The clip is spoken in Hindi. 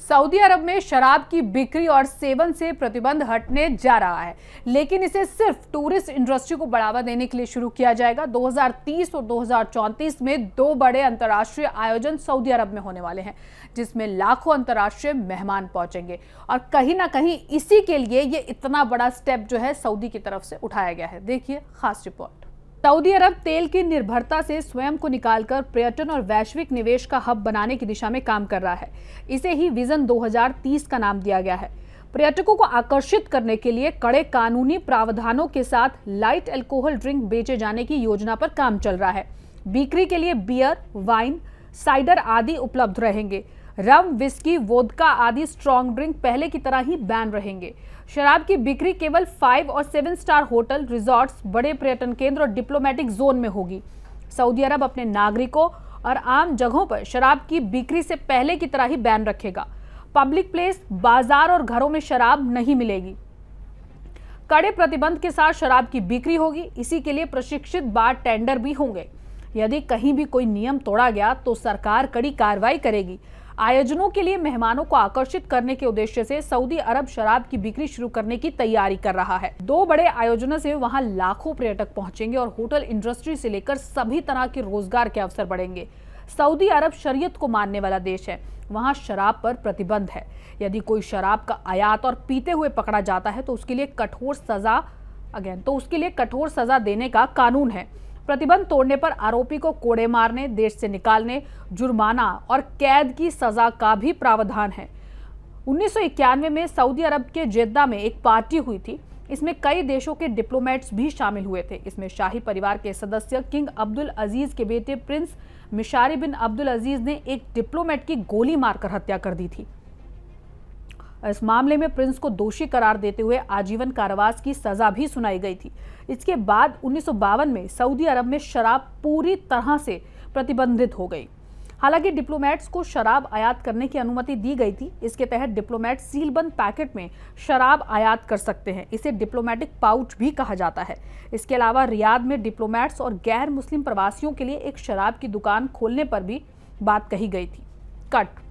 सऊदी अरब में शराब की बिक्री और सेवन से प्रतिबंध हटने जा रहा है, लेकिन इसे सिर्फ टूरिस्ट इंडस्ट्री को बढ़ावा देने के लिए शुरू किया जाएगा। 2030 और 2034 में दो बड़े अंतर्राष्ट्रीय आयोजन सऊदी अरब में होने वाले हैं, जिसमें लाखों अंतर्राष्ट्रीय मेहमान पहुंचेंगे। और कहीं ना कहीं इसी के लिए ये इतना बड़ा स्टेप जो है सऊदी की तरफ से उठाया गया है। देखिए खास रिपोर्ट। सऊदी अरब तेल की निर्भरता से स्वयं को निकालकर पर्यटन और वैश्विक निवेश का हब बनाने की दिशा में काम कर रहा है। इसे ही विजन 2030 का नाम दिया गया है। पर्यटकों को आकर्षित करने के लिए कड़े कानूनी प्रावधानों के साथ लाइट अल्कोहल ड्रिंक बेचे जाने की योजना पर काम चल रहा है। बिक्री के लिए बियर, वाइन, साइडर आदि उपलब्ध रहेंगे। रम, विस्की, वोदका आदि स्ट्रॉन्ग ड्रिंक पहले की तरह ही बैन रहेंगे। शराब की बिक्री केवल 5 और 7 स्टार होटल, रिजॉर्ट्स, बड़े पर्यटन केंद्र और डिप्लोमेटिक जोन में होगी। सऊदी अरब अपने नागरिकों और आम जगहों पर शराब की बिक्री से पहले की तरह ही बैन रखेगा। पब्लिक प्लेस, बाजार और घरों में शराब नहीं मिलेगी। कड़े प्रतिबंध के साथ शराब की बिक्री होगी। इसी के लिए प्रशिक्षित बार टेंडर भी होंगे। यदि कहीं भी कोई नियम तोड़ा गया तो सरकार कड़ी कार्रवाई करेगी। आयोजनों के लिए मेहमानों को आकर्षित करने के उद्देश्य से सऊदी अरब शराब की बिक्री शुरू करने की तैयारी कर रहा है। दो बड़े आयोजनों से वहां लाखों पर्यटक पहुंचेंगे और होटल इंडस्ट्री से लेकर सभी तरह के रोजगार के अवसर बढ़ेंगे। सऊदी अरब शरीयत को मानने वाला देश है। वहां शराब पर प्रतिबंध है। यदि कोई शराब का आयात और पीते हुए पकड़ा जाता है तो उसके लिए कठोर सजा देने का कानून है। प्रतिबंध तोड़ने पर आरोपी को कोड़े मारने, देश से निकालने, जुर्माना और कैद की सजा का भी प्रावधान है। 1991 में सऊदी अरब के जेद्दा में एक पार्टी हुई थी। इसमें कई देशों के डिप्लोमेट्स भी शामिल हुए थे। इसमें शाही परिवार के सदस्य किंग अब्दुल अजीज के बेटे प्रिंस मिशारी बिन अब्दुल अजीज ने एक डिप्लोमेट की गोली मारकर हत्या कर दी थी। इस मामले में प्रिंस को दोषी करार देते हुए आजीवन कारावास की सजा भी सुनाई गई थी। इसके बाद 1952 में सऊदी अरब में शराब पूरी तरह से प्रतिबंधित हो गई। हालांकि डिप्लोमेट्स को शराब आयात करने की अनुमति दी गई थी। इसके तहत डिप्लोमेट सीलबंद पैकेट में शराब आयात कर सकते हैं। इसे डिप्लोमेटिक पाउच भी कहा जाता है। इसके अलावा रियाद में डिप्लोमेट्स और गैर मुस्लिम प्रवासियों के लिए एक शराब की दुकान खोलने पर भी बात कही गई थी। कट